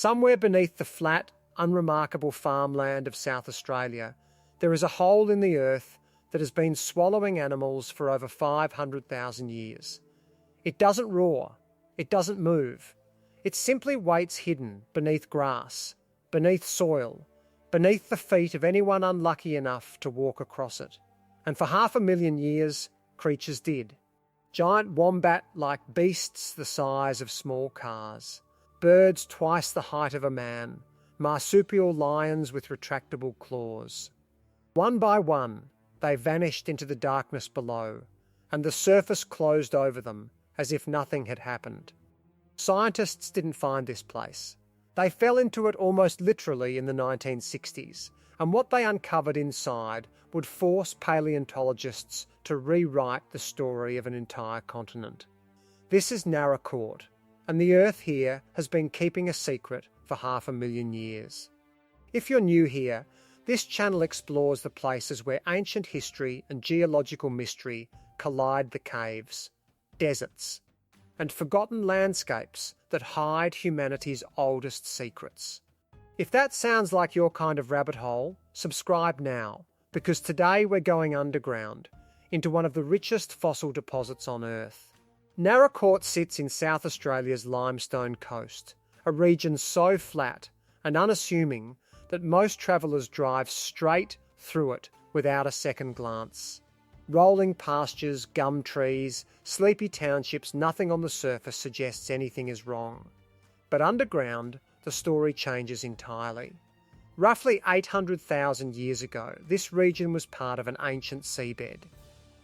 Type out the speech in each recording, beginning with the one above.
Somewhere beneath the flat, unremarkable farmland of South Australia, there is a hole in the earth that has been swallowing animals for over 500,000 years. It doesn't roar. It doesn't move. It simply waits hidden beneath grass, beneath soil, beneath the feet of anyone unlucky enough to walk across it. And for 500,000 years, creatures did. Giant wombat-like beasts the size of small cars, birds twice the height of a man, marsupial lions with retractable claws. One by one, they vanished into the darkness below, and the surface closed over them as if nothing had happened. Scientists didn't find this place. They fell into it almost literally in the 1960s, and what they uncovered inside would force paleontologists to rewrite the story of an entire continent. This is Naracoorte, and the Earth here has been keeping a secret for 500,000 years. If you're new here, this channel explores the places where ancient history and geological mystery collide: the caves, deserts, and forgotten landscapes that hide humanity's oldest secrets. If that sounds like your kind of rabbit hole, subscribe now, because today we're going underground, into one of the richest fossil deposits on Earth. Naracoorte sits in South Australia's limestone coast, a region so flat and unassuming that most travellers drive straight through it without a second glance. Rolling pastures, gum trees, sleepy townships, nothing on the surface suggests anything is wrong. But underground, the story changes entirely. Roughly 800,000 years ago, this region was part of an ancient seabed.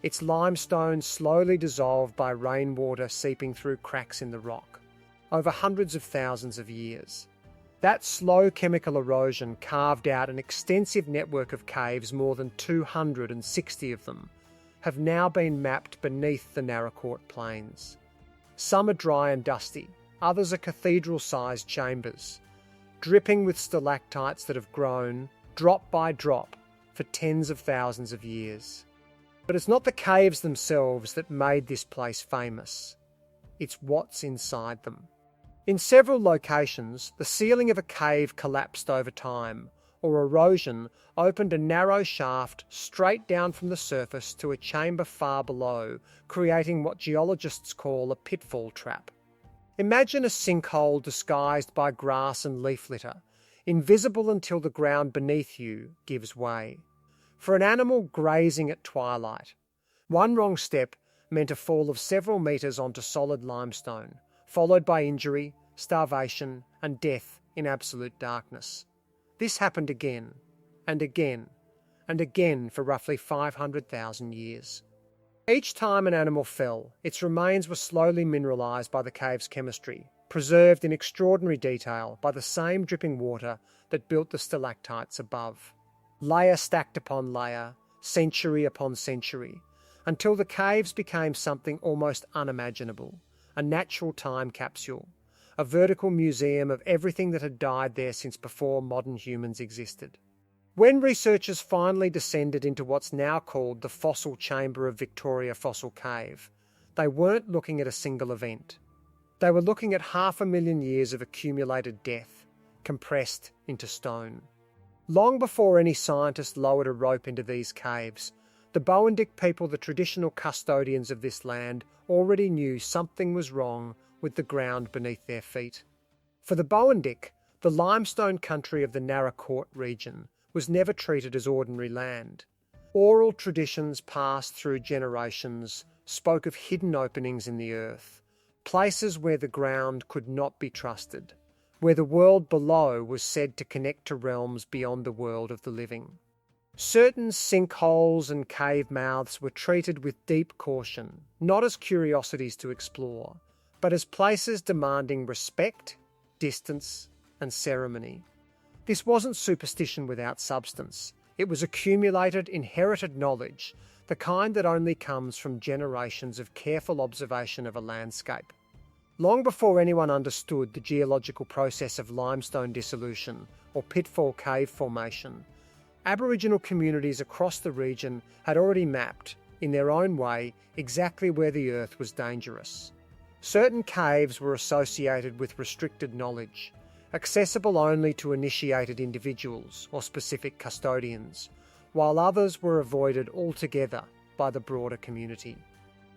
Its limestone slowly dissolved by rainwater seeping through cracks in the rock, over hundreds of thousands of years. That slow chemical erosion carved out an extensive network of caves. More than 260 of them have now been mapped beneath the Naracoorte plains. Some are dry and dusty, others are cathedral-sized chambers, dripping with stalactites that have grown, drop by drop, for tens of thousands of years. But it's not the caves themselves that made this place famous. It's what's inside them. In several locations, the ceiling of a cave collapsed over time, or erosion opened a narrow shaft straight down from the surface to a chamber far below, creating what geologists call a pitfall trap. Imagine a sinkhole disguised by grass and leaf litter, invisible until the ground beneath you gives way. For an animal grazing at twilight, one wrong step meant a fall of several metres onto solid limestone, followed by injury, starvation, and death in absolute darkness. This happened again, and again, and again for roughly 500,000 years. Each time an animal fell, its remains were slowly mineralised by the cave's chemistry, preserved in extraordinary detail by the same dripping water that built the stalactites above. Layer stacked upon layer, century upon century, until the caves became something almost unimaginable, a natural time capsule, a vertical museum of everything that had died there since before modern humans existed. When researchers finally descended into what's now called the fossil chamber of Victoria Fossil Cave, they weren't looking at a single event. They were looking at 500,000 years of accumulated death, compressed into stone. Long before any scientist lowered a rope into these caves, the Boandik people, the traditional custodians of this land, already knew something was wrong with the ground beneath their feet. For the Boandik, the limestone country of the Naracoorte region was never treated as ordinary land. Oral traditions passed through generations spoke of hidden openings in the earth, places where the ground could not be trusted, where the world below was said to connect to realms beyond the world of the living. Certain sinkholes and cave mouths were treated with deep caution, not as curiosities to explore, but as places demanding respect, distance, and ceremony. This wasn't superstition without substance. It was accumulated, inherited knowledge, the kind that only comes from generations of careful observation of a landscape. Long before anyone understood the geological process of limestone dissolution or pitfall cave formation, Aboriginal communities across the region had already mapped, in their own way, exactly where the earth was dangerous. Certain caves were associated with restricted knowledge, accessible only to initiated individuals or specific custodians, while others were avoided altogether by the broader community.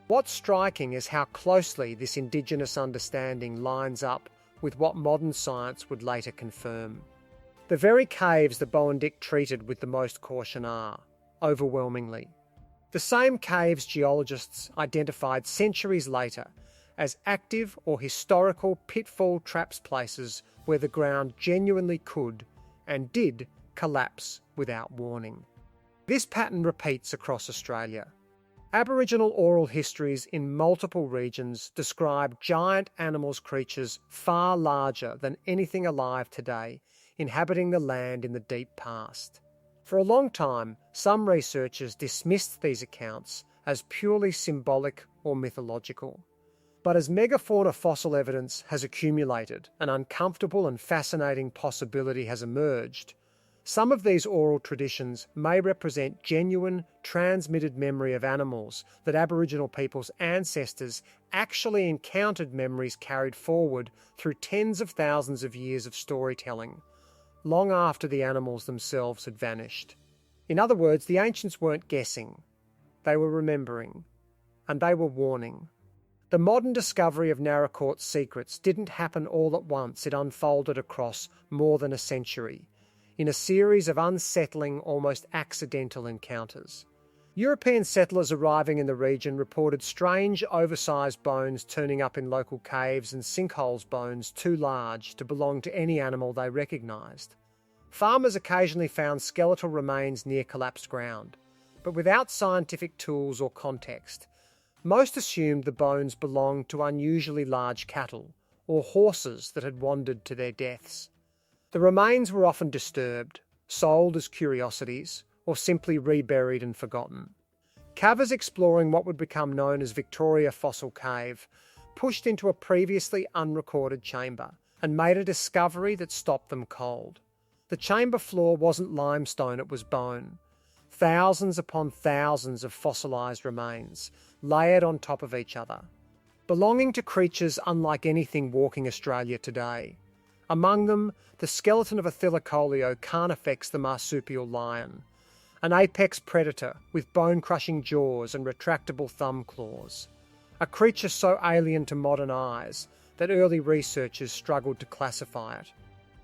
What's striking is how closely this Indigenous understanding lines up with what modern science would later confirm. The very caves the Boandik treated with the most caution are, overwhelmingly, the same caves geologists identified centuries later as active or historical pitfall traps places where the ground genuinely could and did collapse without warning. This pattern repeats across Australia. Aboriginal oral histories in multiple regions describe giant animals creatures far larger than anything alive today inhabiting the land in the deep past. For a long time, some researchers dismissed these accounts as purely symbolic or mythological. But as megafauna fossil evidence has accumulated, an uncomfortable and fascinating possibility has emerged. Some of these oral traditions may represent genuine, transmitted memory of animals that Aboriginal people's ancestors actually encountered, memories carried forward through tens of thousands of years of storytelling, long after the animals themselves had vanished. In other words, the ancients weren't guessing. They were remembering, and they were warning. The modern discovery of Naracoorte's secrets didn't happen all at once. It unfolded across more than a century, in a series of unsettling, almost accidental encounters. European settlers arriving in the region reported strange, oversized bones turning up in local caves and sinkholes, bones too large to belong to any animal they recognised. Farmers occasionally found skeletal remains near collapsed ground, but without scientific tools or context. Most assumed the bones belonged to unusually large cattle or horses that had wandered to their deaths. The remains were often disturbed, sold as curiosities, or simply reburied and forgotten. Cavers exploring what would become known as Victoria Fossil Cave pushed into a previously unrecorded chamber and made a discovery that stopped them cold. The chamber floor wasn't limestone, it was bone. Thousands upon thousands of fossilised remains, layered on top of each other, belonging to creatures unlike anything walking Australia today. Among them, the skeleton of a Thylacoleo, carnifex the marsupial lion, an apex predator with bone-crushing jaws and retractable thumb claws, a creature so alien to modern eyes that early researchers struggled to classify it.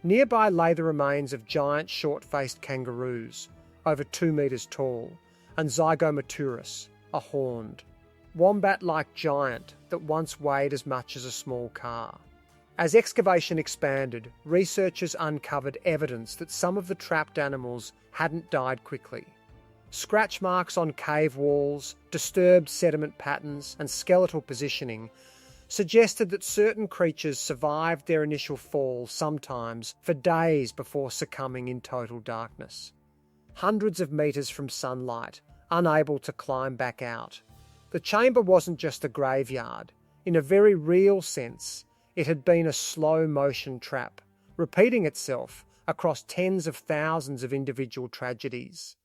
Nearby lay the remains of giant short-faced kangaroos, over 2 metres tall, and Zygomaturus, a horned, wombat-like giant that once weighed as much as a small car. As excavation expanded, researchers uncovered evidence that some of the trapped animals hadn't died quickly. Scratch marks on cave walls, disturbed sediment patterns, and skeletal positioning suggested that certain creatures survived their initial fall, sometimes for days before succumbing in total darkness. Hundreds of metres from sunlight, unable to climb back out. The chamber wasn't just a graveyard. In a very real sense, it had been a slow-motion trap, repeating itself across tens of thousands of individual tragedies.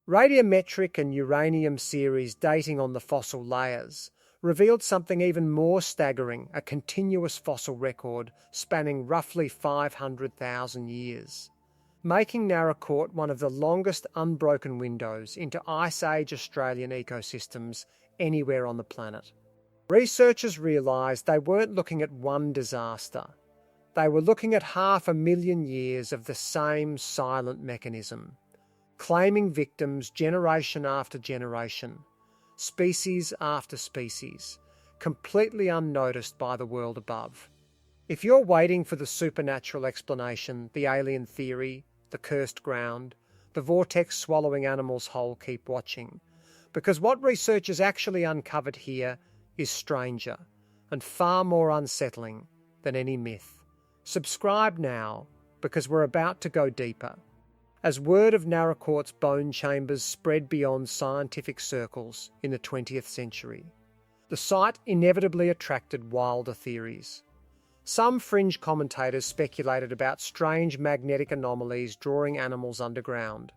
Radiometric and uranium series dating on the fossil layers revealed something even more staggering, a continuous fossil record spanning roughly 500,000 years, making Naracoorte one of the longest unbroken windows into Ice Age Australian ecosystems anywhere on the planet. Researchers realised they weren't looking at one disaster. They were looking at 500,000 years of the same silent mechanism, claiming victims generation after generation, species after species, completely unnoticed by the world above. If you're waiting for the supernatural explanation, the alien theory, the cursed ground, the vortex swallowing animals whole, keep watching, because what researchers actually uncovered here is stranger and far more unsettling than any myth. Subscribe now, because we're about to go deeper. As word of Naracoorte's bone chambers spread beyond scientific circles in the 20th century, the site inevitably attracted wilder theories. Some fringe commentators speculated about strange magnetic anomalies drawing animals underground.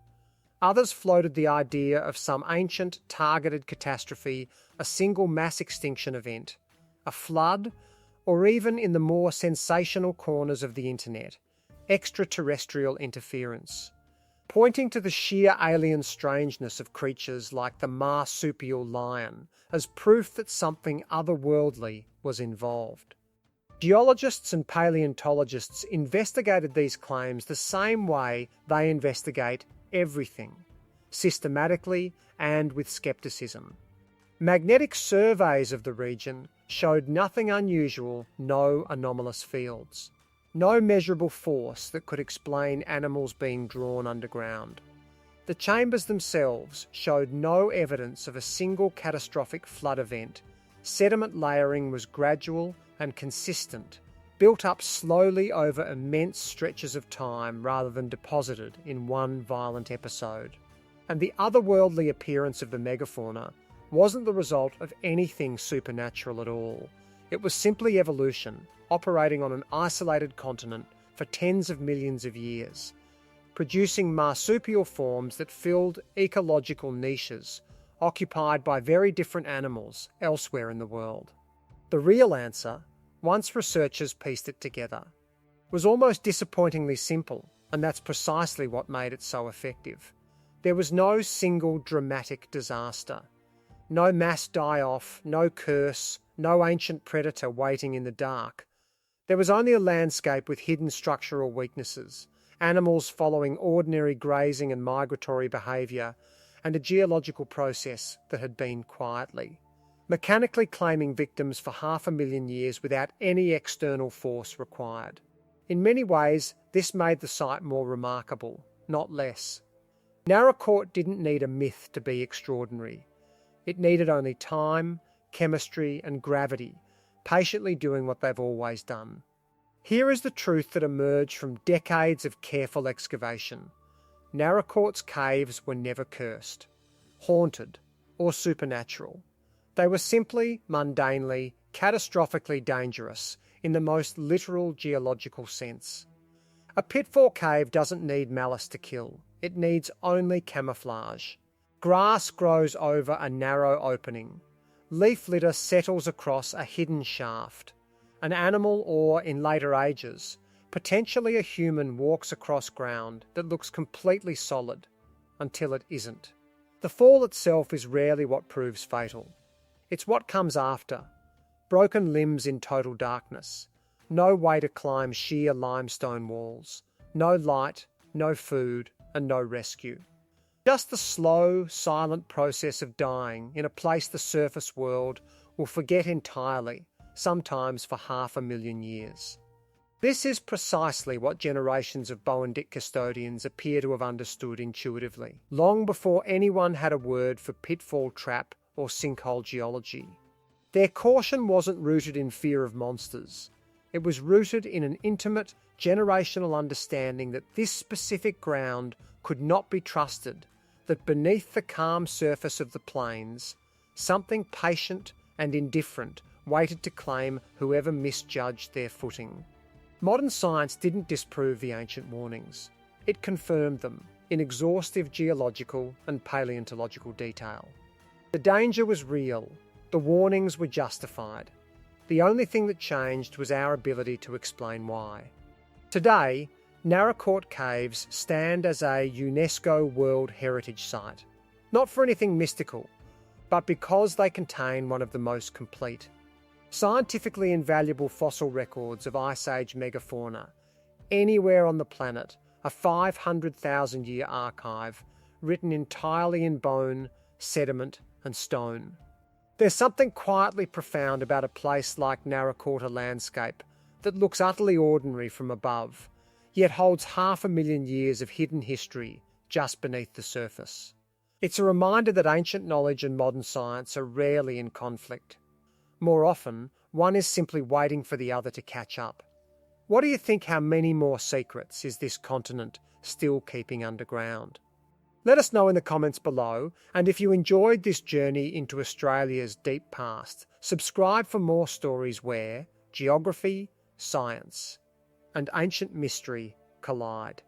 Others floated the idea of some ancient, targeted catastrophe, a single mass extinction event, a flood, or even in the more sensational corners of the internet, extraterrestrial interference, pointing to the sheer alien strangeness of creatures like the marsupial lion as proof that something otherworldly was involved. Geologists and paleontologists investigated these claims the same way they investigate everything, systematically and with skepticism. Magnetic surveys of the region showed nothing unusual, no anomalous fields, no measurable force that could explain animals being drawn underground. The chambers themselves showed no evidence of a single catastrophic flood event. Sediment layering was gradual and consistent, built up slowly over immense stretches of time rather than deposited in one violent episode. And the otherworldly appearance of the megafauna wasn't the result of anything supernatural at all. It was simply evolution, operating on an isolated continent for tens of millions of years, producing marsupial forms that filled ecological niches occupied by very different animals elsewhere in the world. The real answer, once researchers pieced it together, was almost disappointingly simple, and that's precisely what made it so effective. There was no single dramatic disaster, no mass die-off, no curse, no ancient predator waiting in the dark. There was only a landscape with hidden structural weaknesses, animals following ordinary grazing and migratory behaviour, and a geological process that had been quietly, mechanically claiming victims for 500,000 years without any external force required. In many ways, this made the site more remarkable, not less. Naracoorte didn't need a myth to be extraordinary. It needed only time, chemistry, and gravity, patiently doing what they've always done. Here is the truth that emerged from decades of careful excavation. Naracoorte's caves were never cursed, haunted, or supernatural. They were simply, mundanely, catastrophically dangerous in the most literal geological sense. A pitfall cave doesn't need malice to kill. It needs only camouflage. Grass grows over a narrow opening. Leaf litter settles across a hidden shaft. An animal or, in later ages, potentially a human walks across ground that looks completely solid until it isn't. The fall itself is rarely what proves fatal. It's what comes after. Broken limbs in total darkness. No way to climb sheer limestone walls. No light, no food, and no rescue. Just the slow, silent process of dying in a place the surface world will forget entirely, sometimes for 500,000 years. This is precisely what generations of Boandik custodians appear to have understood intuitively, long before anyone had a word for pitfall trap or sinkhole geology. Their caution wasn't rooted in fear of monsters. It was rooted in an intimate, generational understanding that this specific ground could not be trusted, that beneath the calm surface of the plains, something patient and indifferent waited to claim whoever misjudged their footing. Modern science didn't disprove the ancient warnings. It confirmed them in exhaustive geological and paleontological detail. The danger was real. The warnings were justified. The only thing that changed was our ability to explain why. Today, Naracoorte Caves stand as a UNESCO World Heritage Site, not for anything mystical, but because they contain one of the most complete, scientifically invaluable fossil records of Ice Age megafauna anywhere on the planet, a 500,000-year archive written entirely in bone, sediment and stone. There's something quietly profound about a place like Naracoorte landscape that looks utterly ordinary from above, yet holds 500,000 years of hidden history just beneath the surface. It's a reminder that ancient knowledge and modern science are rarely in conflict. More often, one is simply waiting for the other to catch up. What do you think how many more secrets is this continent still keeping underground? Let us know in the comments below, and if you enjoyed this journey into Australia's deep past, subscribe for more stories where geography, science, and ancient mystery collide.